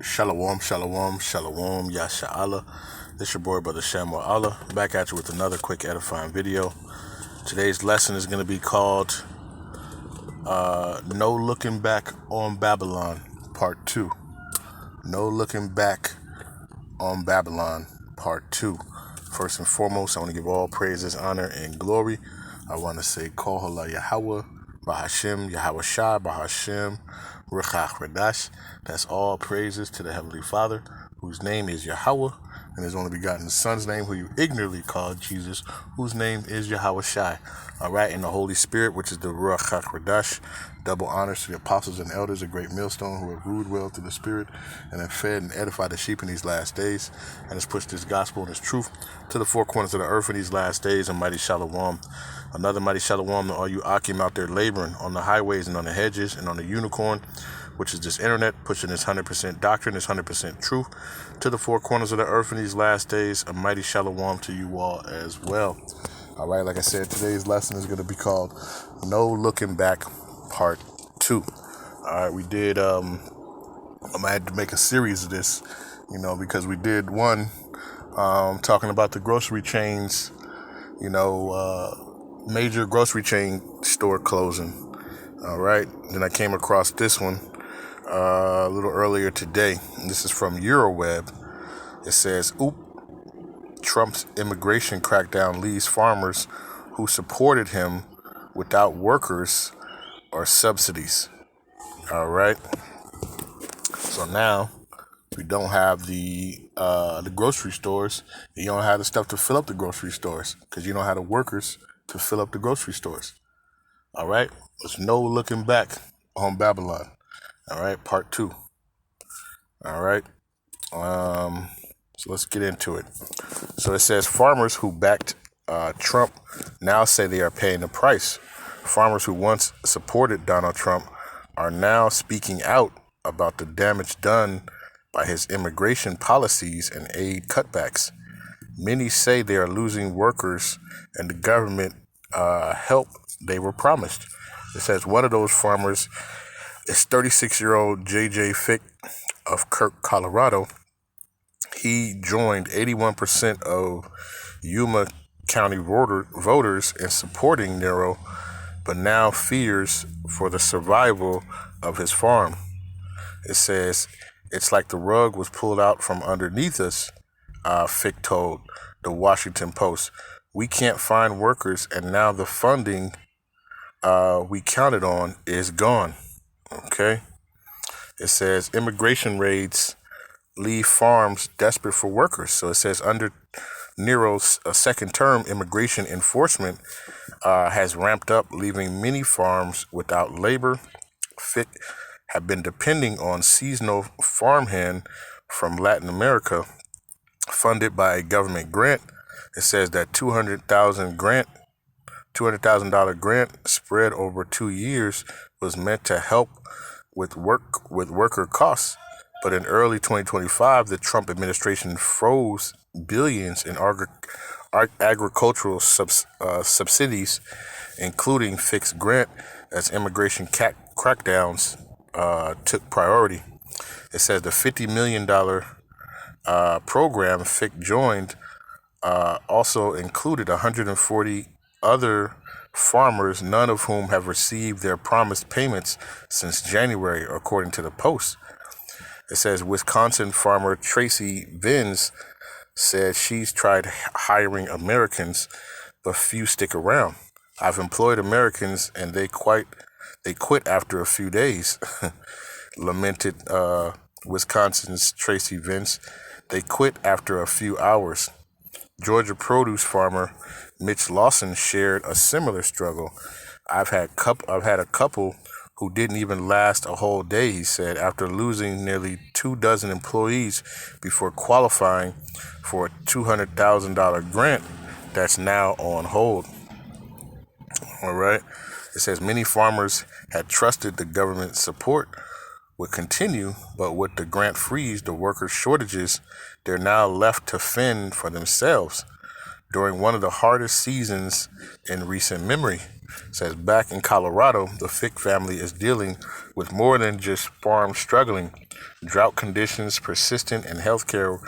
Shalom, shalom, shalom, Yasha Allah. This your boy, Brother Shamuel Allah, back at you with another quick edifying video. Today's lesson is going to be called No Looking Back on Babylon, Part 2. No Looking Back on Babylon, Part 2. First and foremost, I want to give all praises, honor, and glory. I want to say, Call Halal Yahawah, Bahasham, Yahawashi, Bahasham, Qadash. That's all praises to the Heavenly Father, whose name is Yahawah, and his only begotten Son's name, who you ignorantly call Jesus, whose name is Yahawashi. All right, and the Holy Spirit, which is the Rawchaa Qadash. Double honors to the apostles and elders, a great millstone who have ruled well through the Spirit and have fed and edified the sheep in these last days, and has pushed this gospel and this truth to the four corners of the earth in these last days. And mighty shalom. Another mighty shalom to all you Akim out there laboring on the highways and on the hedges and on the unicorn, which is this internet, pushing this 100% doctrine, this 100% truth to the four corners of the earth in these last days. A mighty shalom to you all as well. All right, like I said, today's lesson is going to be called No Looking Back, Part 2. All right, we did, I had to make a series of this, because we did one talking about the grocery chains, major grocery chain store closing. All right, then I came across this one a little earlier today. This is from Euroweb. It says, Trump's immigration crackdown leaves farmers who supported him without workers or subsidies. All right. So now we don't have the grocery stores. You don't have the stuff to fill up the grocery stores because you don't have the workers to fill up the grocery stores. All right. There's no looking back on Babylon. All right. Part 2. All right. So let's get into it. So it says farmers who backed Trump now say they are paying the price. Farmers who once supported Donald Trump are now speaking out about the damage done by his immigration policies and aid cutbacks. Many say they are losing workers and the government help they were promised. It says one of those farmers is 36-year-old J.J. Fick of Kirk, Colorado. He joined 81% of Yuma County voters in supporting Nero, but now fears for the survival of his farm. It says, it's like the rug was pulled out from underneath us, Fick told the Washington Post. We can't find workers, and now the funding we counted on is gone. Okay? It says immigration raids leave farms desperate for workers. So it says under Nero's second term, immigration enforcement has ramped up, leaving many farms without labor. Fick have been depending on seasonal farmhand from Latin America, funded by a government grant. It says that $200,000 grant spread over 2 years was meant to help with worker costs. But in early 2025, the Trump administration froze billions in agricultural subsidies, including fixed grant, as immigration crackdowns took priority. It says the $50 million program Fick joined also included 140 other farmers, none of whom have received their promised payments since January, according to the Post. It says Wisconsin farmer Tracy Vins said she's tried hiring Americans, but few stick around. I've employed Americans and they quit after a few days, lamented Wisconsin's Tracy Vins. They quit after a few hours. Georgia produce farmer Mitch Lawson shared a similar struggle. I've had a couple who didn't even last a whole day, he said, after losing nearly 24 employees before qualifying for a $200,000 grant that's now on hold. All right. It says many farmers had trusted the government support would continue, but with the grant freeze, the worker shortages, they're now left to fend for themselves. during one of the hardest seasons in recent memory. It says back in Colorado, the Fick family is dealing with more than just farms struggling. Drought conditions, persistent, and healthcare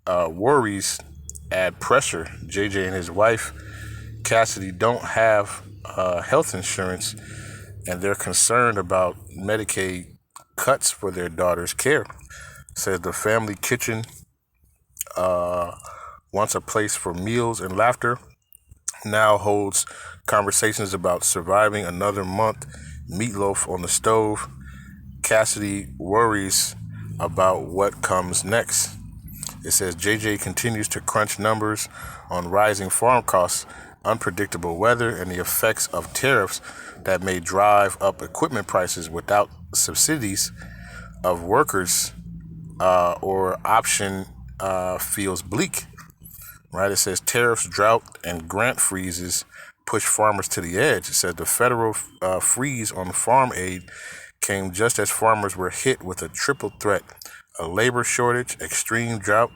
worries add pressure. JJ and his wife, Cassidy, don't have health insurance, and they're concerned about Medicaid cuts for their daughter's care. It says the family kitchen, once a place for meals and laughter, now holds conversations about surviving another month, meatloaf on the stove. Cassidy worries about what comes next. It says JJ continues to crunch numbers on rising farm costs, unpredictable weather, and the effects of tariffs that may drive up equipment prices without subsidies of workers or option feels bleak. Right? It says tariffs, drought, and grant freezes push farmers to the edge. It says the federal freeze on farm aid came just as farmers were hit with a triple threat: a labor shortage, extreme drought,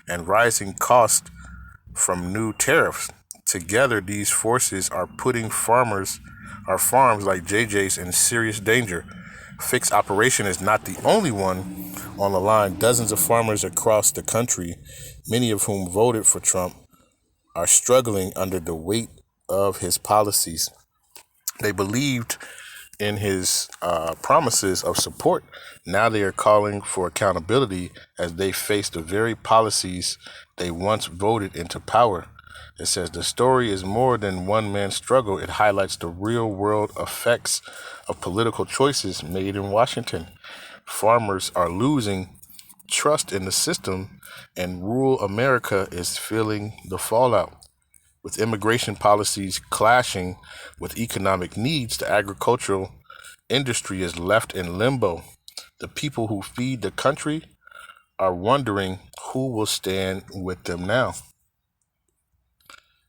and rising cost from new tariffs. Together, these forces are putting farms like JJ's in serious danger. Fick's operation is not the only one on the line. Dozens of farmers across the country, many of whom voted for Trump, are struggling under the weight of his policies. They believed in his promises of support. Now they are calling for accountability as they face the very policies they once voted into power. It says the story is more than one man's struggle. It highlights the real world effects of political choices made in Washington. Farmers are losing trust in the system, and rural America is feeling the fallout. With immigration policies clashing with economic needs, the agricultural industry is left in limbo. The people who feed the country are wondering who will stand with them now.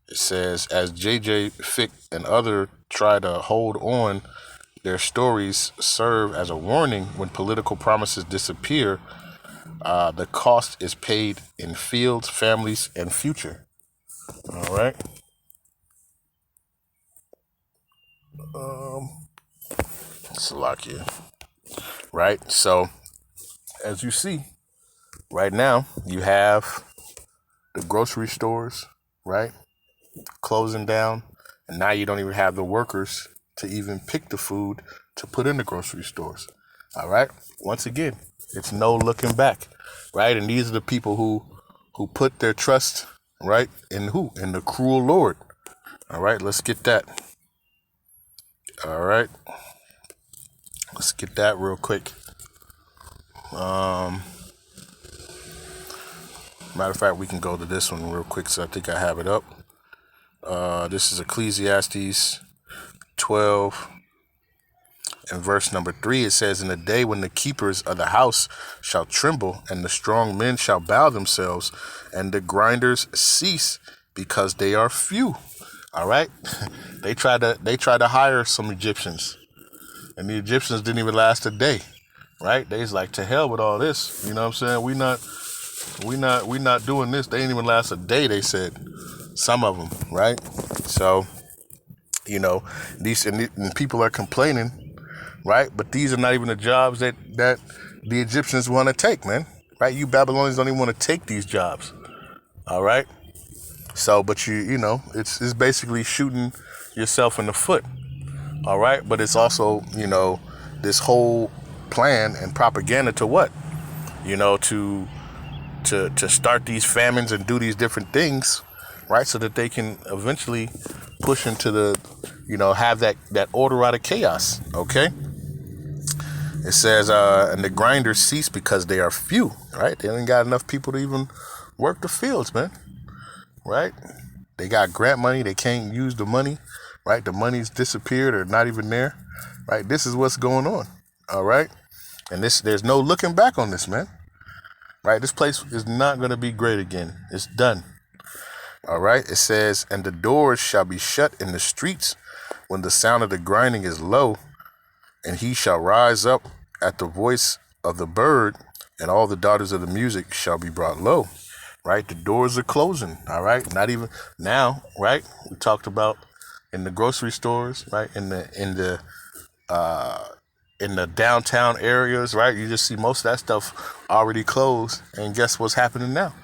It says, as JJ, Fick, and others try to hold on, their stories serve as a warning. When political promises disappear, the cost is paid in fields, families, and future. All right. Salakia. Right. So, as you see, right now, you have the grocery stores, right, closing down. And now you don't even have the workers to even pick the food to put in the grocery stores. All right. Once again, it's no looking back. Right. And these are the people who put their trust, right, in who? In the cruel Lord. All right. Let's get that. All right. Let's get that real quick. Matter of fact, we can go to this one real quick, so I think I have it up. This is Ecclesiastes 12 and verse number 3. It says, in the day when the keepers of the house shall tremble, and the strong men shall bow themselves, and the grinders cease because they are few. All right. They tried to hire some Egyptians, and the Egyptians didn't even last a day. Right. They's like, to hell with all this. You know what I'm saying? We not doing this. They didn't even last a day, they said. Some of them, right? So, you know, these and people are complaining, right? But these are not even the jobs that the Egyptians want to take, man. Right? You Babylonians don't even want to take these jobs. All right? So, but you know, it's basically shooting yourself in the foot. All right? But it's also, you know, this whole plan and propaganda to what? You know, to start these famines and do these different things, right? So that they can eventually push into the, you know, have that order out of chaos. Okay. It says, and the grinders cease because they are few, right? They ain't got enough people to even work the fields, man. Right? They got grant money. They can't use the money, right? The money's disappeared or not even there, right? This is what's going on. All right. And there's no looking back on this, man. Right? This place is not going to be great again. It's done. All right. It says, and the doors shall be shut in the streets when the sound of the grinding is low, and he shall rise up at the voice of the bird, and all the daughters of the music shall be brought low. right? The doors are closing, all right? Not even now, right? We talked about in the grocery stores, right? In the downtown areas, right? You just see most of that stuff already closed. And guess what's happening now?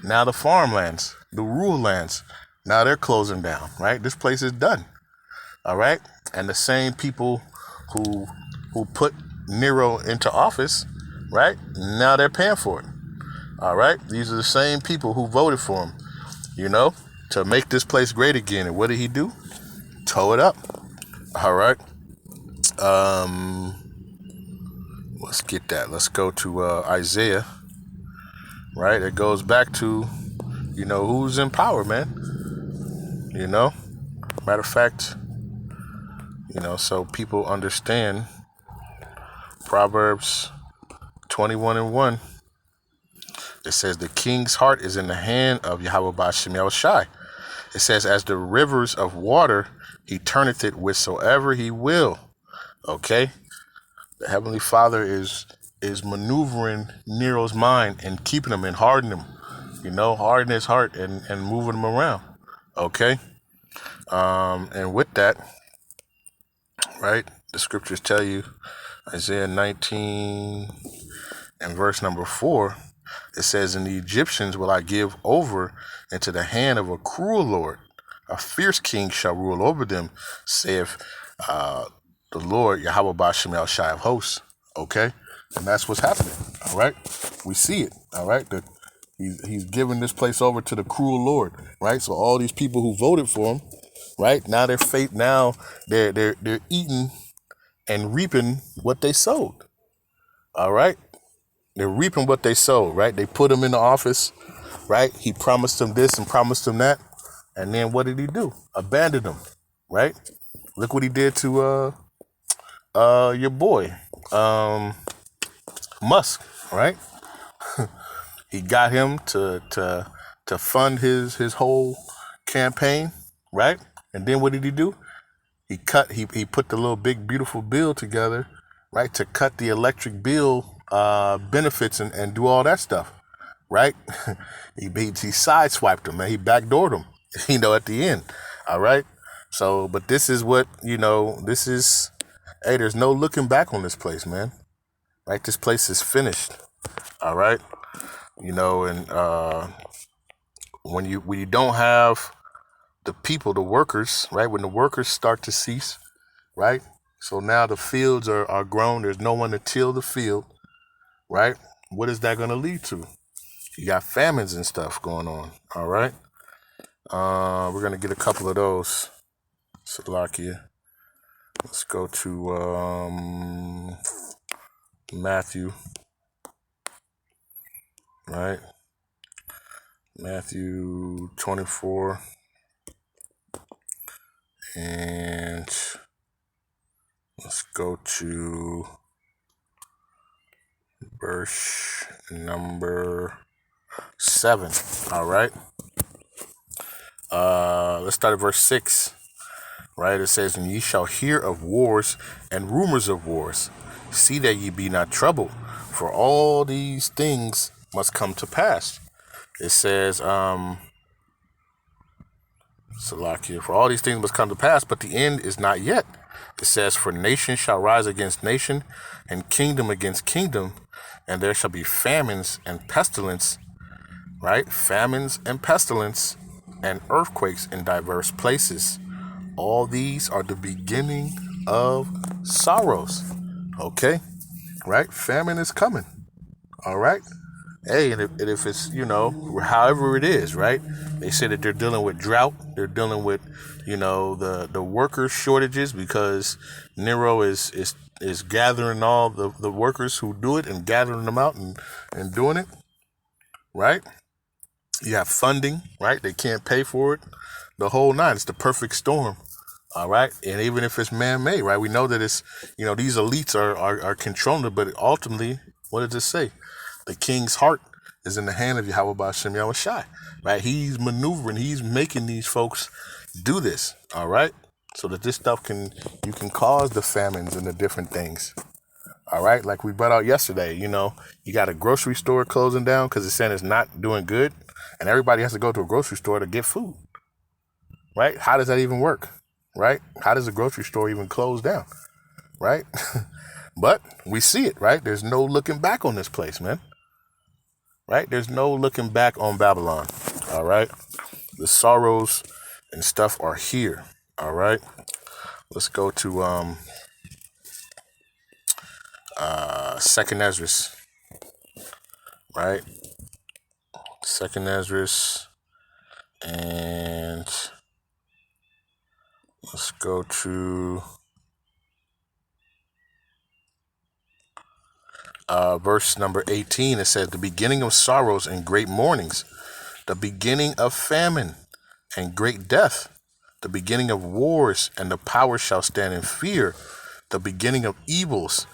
Now the farmlands, the rural lands, now they're closing down, right? This place is done, all right? And the same people who put Nero into office, right? Now they're paying for it, all right? These are the same people who voted for him, to make this place great again. And what did he do? Tow it up, all right? Let's get that. Let's go to Isaiah, right? It goes back to, who's in power, man. Matter of fact, so people understand Proverbs 21:1. It says, the king's heart is in the hand of Yahawah Bahasham Yahawashi. It says, as the rivers of water, he turneth it whithersoever he will. Okay? The Heavenly Father is maneuvering Nero's mind and keeping him and hardening him, hardening his heart and moving him around. Okay? And with that, right, the scriptures tell you, Isaiah 19 and verse number 4, it says, and the Egyptians will I give over into the hand of a cruel Lord. A fierce king shall rule over them, saith the Lord, Yahawah Bahasham Yahawashi of hosts. Okay? And that's what's happening. All right? We see it. All right? He's giving this place over to the cruel Lord. Right? So all these people who voted for him, right? Now they're eating and reaping what they sowed. All right? They're reaping what they sowed, right? They put him in the office, right? He promised them this and promised them that. And then what did he do? Abandoned them, right? Look what he did to your boy, Musk, right? He got him to fund his whole campaign, right? And then what did he do? He put the little big beautiful bill together, right, to cut the electric bill benefits and do all that stuff, right? he sideswiped him, man. He backdoored him, at the end, all right? So, but this is what, this is, hey, there's no looking back on this place, man. Right? This place is finished. All right? And when you don't have the people, the workers, right? When the workers start to cease, right? So now the fields are grown. There's no one to till the field, right? What is that going to lead to? You got famines and stuff going on. All right? We're going to get a couple of those. Salakia. Let's go to Matthew, right? Matthew 24, and let's go to verse number 7, all right? Let's start at verse 6. Right, it says, and ye shall hear of wars and rumors of wars. See that ye be not troubled, for all these things must come to pass. It says, Salakia, for all these things must come to pass, but the end is not yet. It says, for nation shall rise against nation, and kingdom against kingdom, and there shall be famines and pestilence, right? Famines and pestilence, and earthquakes in diverse places. All these are the beginning of sorrows. Okay? Right? Famine is coming. All right? Hey, and if it's, however it is, right? They say that they're dealing with drought. They're dealing with, the worker shortages because Nero is gathering all the workers who do it and gathering them out and doing it. Right? You have funding, right? They can't pay for it. The whole nine. It's the perfect storm. All right. And even if it's man-made, right? We know that it's, these elites are controlling it, but ultimately, what does it say? The king's heart is in the hand of Yahawah Bahasham Yahawashi, right? He's maneuvering, he's making these folks do this, all right? So that this stuff you can cause the famines and the different things. All right, like we brought out yesterday, you got a grocery store closing down because it's saying it's not doing good. and everybody has to go to a grocery store to get food, right? How does that even work, right? How does a grocery store even close down, right? But we see it, right? There's no looking back on this place, man, right? There's no looking back on Babylon, all right? The sorrows and stuff are here, all right? Let's go to Second Ezra, right? Second Ezra, and let's go to verse number 18. It says, the beginning of sorrows and great mournings, the beginning of famine and great death, the beginning of wars, and the power shall stand in fear, the beginning of evils.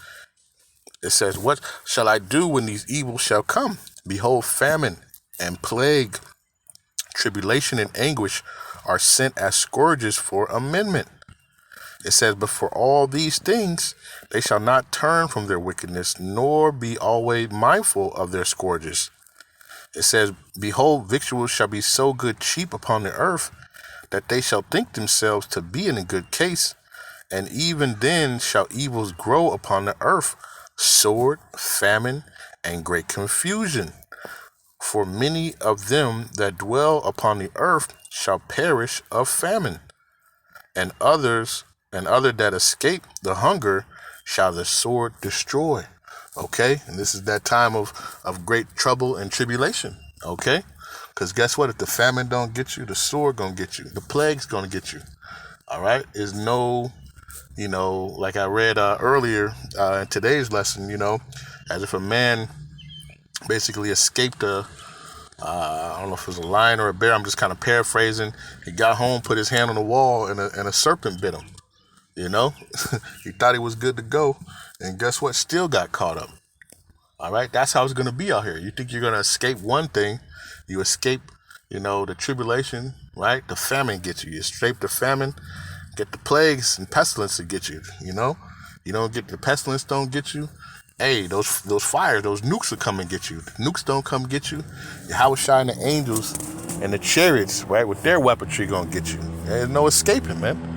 It says, what shall I do when these evils shall come? Behold, famine and plague, tribulation and anguish are sent as scourges for amendment. It says, but for all these things, they shall not turn from their wickedness, nor be always mindful of their scourges. It says, behold, victuals shall be so good cheap upon the earth, that they shall think themselves to be in a good case, and even then shall evils grow upon the earth, sword, famine, and great confusion. For many of them that dwell upon the earth shall perish of famine, and other that escape the hunger shall the sword destroy. Okay, and this is that time of great trouble and tribulation. Okay, because guess what? If the famine don't get you, the sword gonna get you. The plague's gonna get you. All right, is no, like I read earlier in today's lesson, as if a man basically escaped I don't know if it was a lion or a bear. I'm just kind of paraphrasing. He got home, put his hand on the wall, and a serpent bit him. He thought he was good to go, and guess what? Still got caught up. All right, that's how it's gonna be out here. You think you're gonna escape one thing, you escape, the tribulation, right? The famine gets you. You escape the famine, get the plagues and pestilences get you. You don't get the pestilence, don't get you. Hey, those fires, those nukes will come and get you. The nukes don't come get you. Yahawashi and the angels and the chariots, right, with their weaponry gonna get you. There's no escaping, man.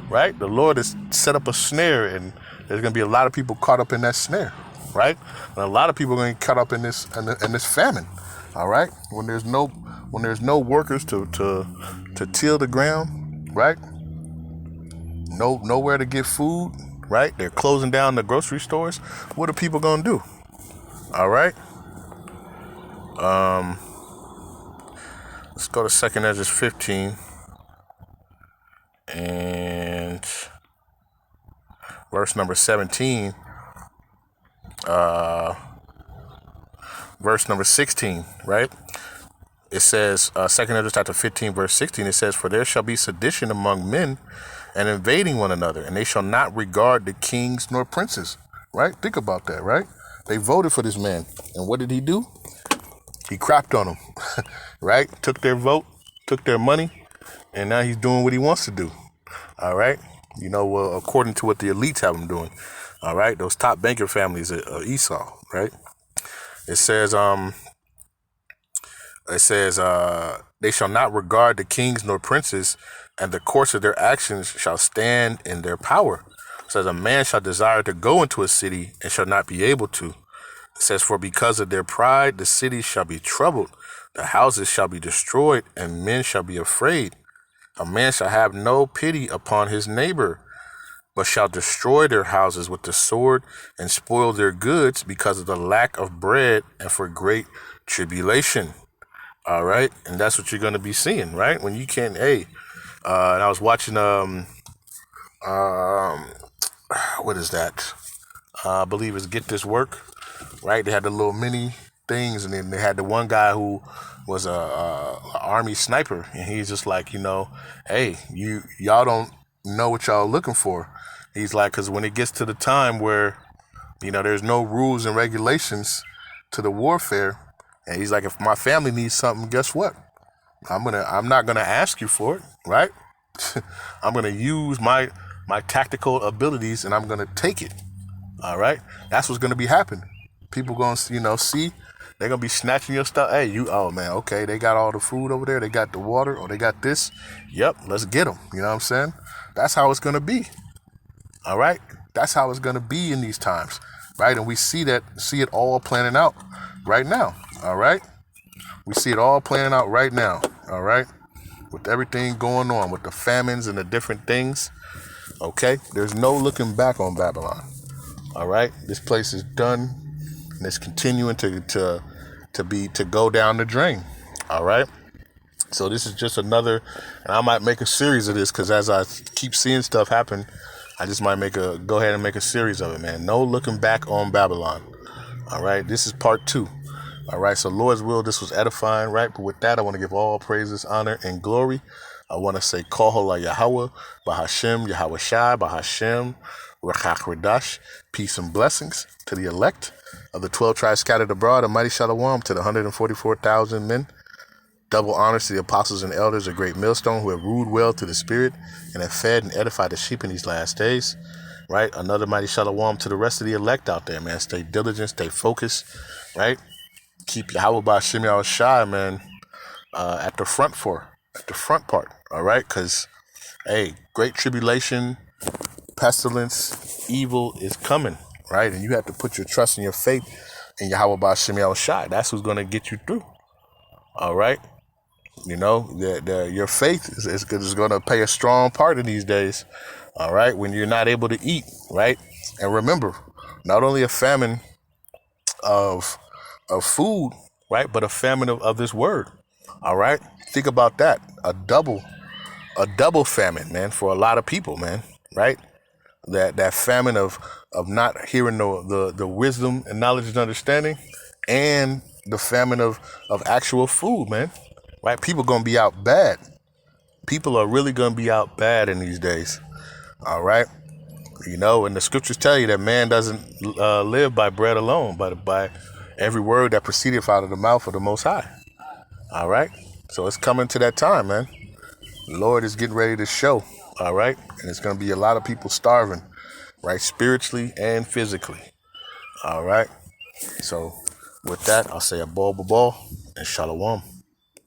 Right? The Lord has set up a snare, and there's gonna be a lot of people caught up in that snare, right? And a lot of people are gonna get caught up in this famine. All right? When there's no workers to till the ground, right? Nowhere to get food. Right? They're closing down the grocery stores. What are people gonna do? All right. Let's go to 2 Ezra 15 and verse number 17. Verse number 16. Right? It says, 2 Ezra chapter 15, verse 16. It says, for there shall be sedition among men, and invading one another, and they shall not regard the kings nor princes. Right? Think about that, right? They voted for this man, and what did he do? He crapped on them, right? Took their vote, took their money, and now he's doing what he wants to do. All right? According to what the elites have him doing. All right? Those top banker families of Esau, right? It says, they shall not regard the kings nor princes, and the course of their actions shall stand in their power. It says, a man shall desire to go into a city and shall not be able to. It says, for because of their pride, the city shall be troubled, the houses shall be destroyed, and men shall be afraid. A man shall have no pity upon his neighbor, but shall destroy their houses with the sword and spoil their goods because of the lack of bread and for great tribulation. All right. And that's what you're going to be seeing, right? When you can't, and I was watching, what is that? I believe it's Get This Work, right? They had the little mini things, and then they had the one guy who was a army sniper, and he's just like, hey, y'all don't know what y'all looking for. He's like, because when it gets to the time where, there's no rules and regulations to the warfare, and he's like, if my family needs something, guess what? I'm not gonna ask you for it, right? I'm gonna use my tactical abilities, and I'm gonna take it. All right, that's what's gonna be happening. People gonna see They're gonna be snatching your stuff. Hey, oh man, okay, they got all the food over there, they got the water, or they got this. Yep, let's get them. You know what I'm saying? That's how it's gonna be. All right? That's how it's gonna be in these times. Right? And we see it all planning out right now. All right? We see it all planning out right now. All right? With everything going on, with the famines and the different things. Okay? There's no looking back on Babylon. All right? This place is done, and it's continuing to go down the drain. All right? So this is just another, and I might make a series of this, because as I keep seeing stuff happen, I just might go ahead and make a series of it, man. No looking back on Babylon. All right, this is part 2. All right, so Lord's will, this was edifying, right? But with that, I want to give all praises, honor, and glory. I want to say Kohola Yahawah, Bahasham, Yahawashi, Bahasham, Qadash, peace and blessings to the elect of the 12 tribes scattered abroad, a mighty shalom to the 144,000 men. Double honors to the apostles and elders, a great millstone, who have ruled well to the spirit and have fed and edified the sheep in these last days. Right? Another mighty shalom to the rest of the elect out there, man. Stay diligent, stay focused, right? Keep Yahawah Bahasham Yahawashi, man, at the front part, all right? Because, hey, great tribulation, pestilence, evil is coming, right? And you have to put your trust and your faith in Yahawah Bahasham Yahawashi. That's who's going to get you through, all right? You know, your faith is going to play a strong part in these days, all right, when you're not able to eat, right? And remember, not only a famine of food, right, but a famine of this word, all right? Think about that. A double famine, man, for a lot of people, man, right? That famine of not hearing the wisdom and knowledge and understanding, and the famine of actual food, man. Right? People gonna be out bad. People are really gonna be out bad in these days. All right? You know, and the scriptures tell you that man doesn't live by bread alone, but by every word that proceedeth out of the mouth of the Most High. All right? So it's coming to that time, man. The Lord is getting ready to show. All right? And it's gonna be a lot of people starving, right? Spiritually and physically. All right? So with that, I'll say a ball, and shalom.